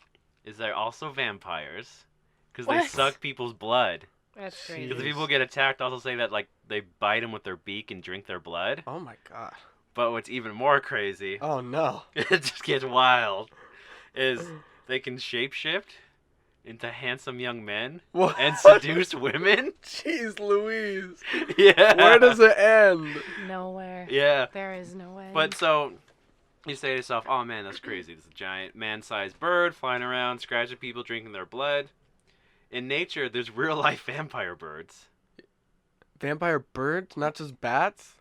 is they're also vampires. Because What? they suck people's blood. That's Jeez. crazy. Because the people get attacked also say that, like, they bite them with their beak and drink their blood. Oh my God. But what's even more crazy, Oh no. it just gets wild, is they can shapeshift into handsome young men What? and seduce women. Jeez Louise. Yeah. Where does it end? Nowhere. Yeah. There is no way. But so you say to yourself, oh man, that's crazy. This is a giant man-sized bird flying around, scratching people, drinking their blood. In nature, there's real-life vampire birds. Vampire birds, not just bats?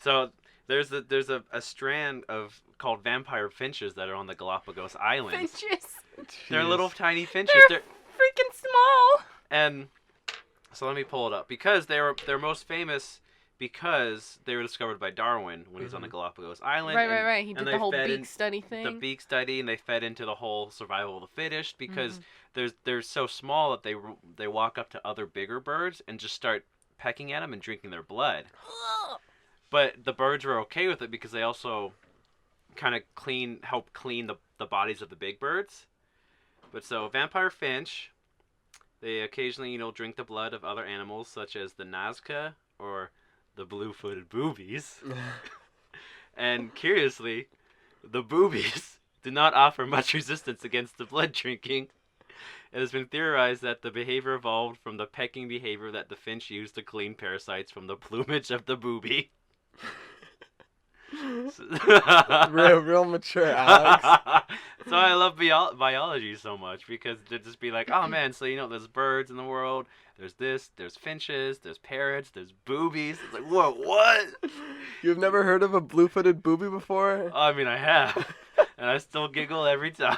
So there's a strand of called vampire finches that are on the Galapagos Islands. finches. They're Jeez. little tiny finches. They're freaking small. And so let me pull it up because they're most famous because they were discovered by Darwin when he's on the Galapagos Island. Right. He and did they the whole fed beak in- study thing. The beak study, and they fed into the whole survival of the fittest because they're so small that they walk up to other bigger birds and just start pecking at them and drinking their blood. But the birds were okay with it because they also kind of help clean the bodies of the big birds. But so vampire finch, they occasionally drink the blood of other animals such as the Nazca or the blue-footed boobies. And curiously, the boobies do not offer much resistance against the blood drinking. It has been theorized that the behavior evolved from the pecking behavior that the finch used to clean parasites from the plumage of the booby. real mature, Alex. So I love biology so much because they'd just be like, oh man, so there's birds in the world, there's there's finches, there's parrots, there's boobies. It's like, whoa, what? You've never heard of a blue-footed booby before? I mean, I have, and I still giggle every time.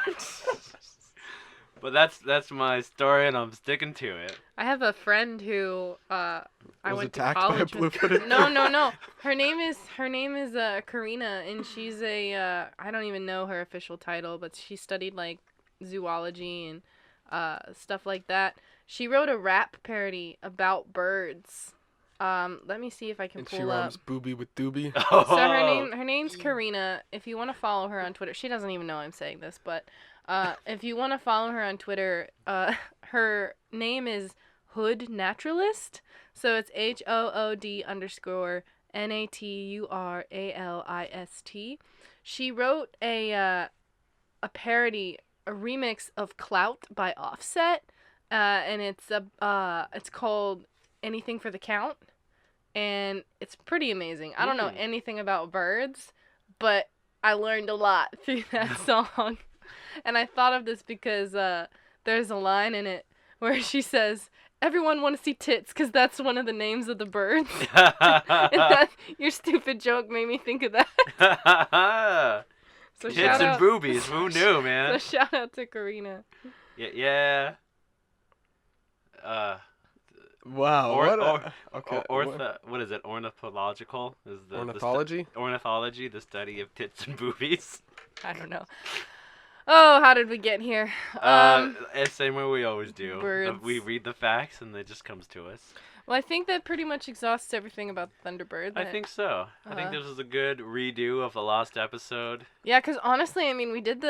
But that's my story, and I'm sticking to it. I have a friend who I Was went to attacked by a college blue-footed with. No. Her name is Karina, and she's a I don't even know her official title, but she studied like zoology and stuff like that. She wrote a rap parody about birds. Let me see if I can And pull she up. rhymes booby with doobie. Oh. So her name's Karina. If you want to follow her on Twitter, she doesn't even know I'm saying this, but if you want to follow her on Twitter, her name is Hood Naturalist. So it's HOOD_NATURALIST. She wrote a parody, a remix of Clout by Offset, and it's called Anything for the Count, and it's pretty amazing. I don't know anything about birds, but I learned a lot through that song. And I thought of this because there's a line in it where she says, "Everyone want to see tits because that's one of the names of the birds." And your stupid joke made me think of that. So Tits and boobies. Who knew, man? So shout out to Karina. Yeah. Wow. What is it? Ornithological is the Ornithology? Ornithology, the study of tits and boobies. I don't know. Oh, how did we get here? Same way we always do. Birds. We read the facts and it just comes to us. Well, I think that pretty much exhausts everything about the Thunderbird. I think so. I think this is a good redo of the lost episode. Yeah, because honestly, I mean, we did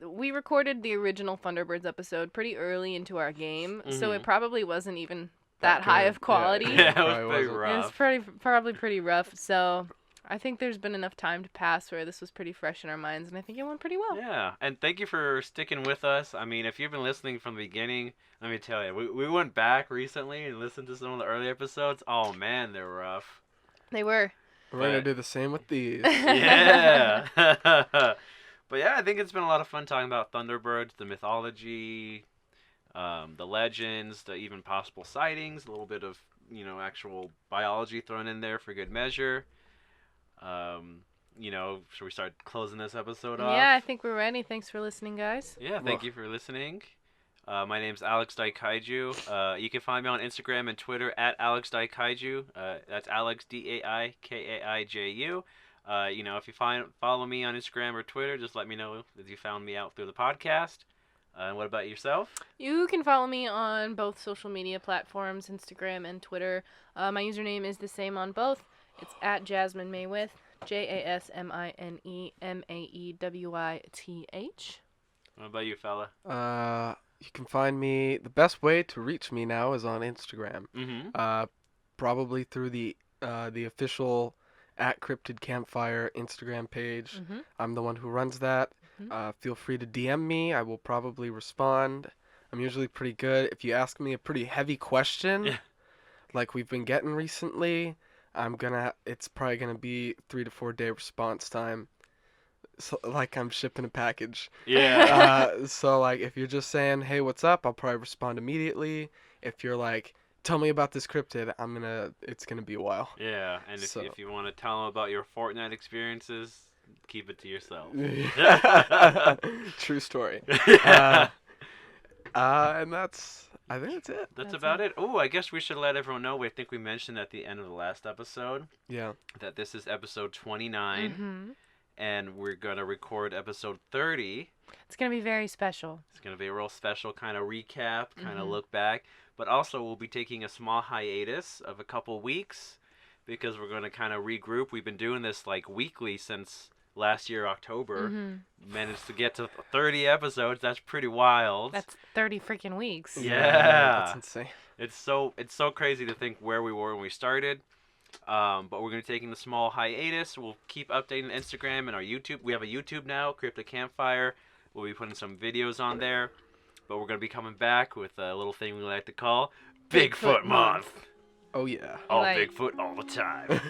we recorded the original Thunderbirds episode pretty early into our game, so it probably wasn't even that high of quality. Yeah, it was pretty rough. It was probably pretty rough, so I think there's been enough time to pass where this was pretty fresh in our minds, and I think it went pretty well. Yeah, and thank you for sticking with us. I mean, if you've been listening from the beginning, let me tell you, we went back recently and listened to some of the early episodes. Oh, man, they're rough. They were. We're going to do the same with these. Yeah. But yeah, I think it's been a lot of fun talking about Thunderbirds, the mythology, the legends, the even possible sightings, a little bit of, actual biology thrown in there for good measure. Should we start closing this episode off? Yeah, I think we're ready. Thanks for listening, guys. Yeah, thank you for listening. My name's Alex Daikaiju. You can find me on Instagram and Twitter at Alex Daikaiju. That's Alex DAIKAIJU. If you follow me on Instagram or Twitter, just let me know that you found me out through the podcast. And what about yourself? You can follow me on both social media platforms, Instagram and Twitter. My username is the same on both. It's at Jasmine Maywith, JASMINEMAEWYTH. What about you, fella? You can find me. The best way to reach me now is on Instagram. Mm-hmm. Probably through the official at Cryptid Campfire Instagram page. Mm-hmm. I'm the one who runs that. Mm-hmm. Feel free to DM me. I will probably respond. I'm usually pretty good. If you ask me a pretty heavy question, like we've been getting recently, it's probably gonna be 3 to 4 day response time. So, like I'm shipping a package. Yeah. So like if you're just saying, "Hey, what's up?" I'll probably respond immediately. If you're like, "Tell me about this cryptid," it's gonna be a while. Yeah, and if you want to tell them about your Fortnite experiences, keep it to yourself. True story. And I think that's it. That's about it. Oh, I guess we should let everyone know. I think we mentioned at the end of the last episode. Yeah. That this is episode 29. Mm-hmm. And we're going to record episode 30. It's going to be very special. It's going to be a real special kind of recap, kind of look back. But also, we'll be taking a small hiatus of a couple weeks because we're going to kind of regroup. We've been doing this like weekly since last year, October. Mm-hmm. Managed to get to 30 episodes. That's pretty wild. That's 30 freaking weeks. Yeah. That's insane. It's so crazy to think where we were when we started. But we're going to be taking the small hiatus. We'll keep updating Instagram and our YouTube. We have a YouTube now, Cryptid Campfire. We'll be putting some videos on there. But we're going to be coming back with a little thing we like to call Bigfoot Month. Oh, yeah. All Bigfoot all the time.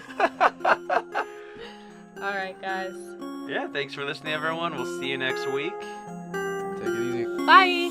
All right, guys. Yeah, thanks for listening, everyone. We'll see you next week. Take it easy. Bye.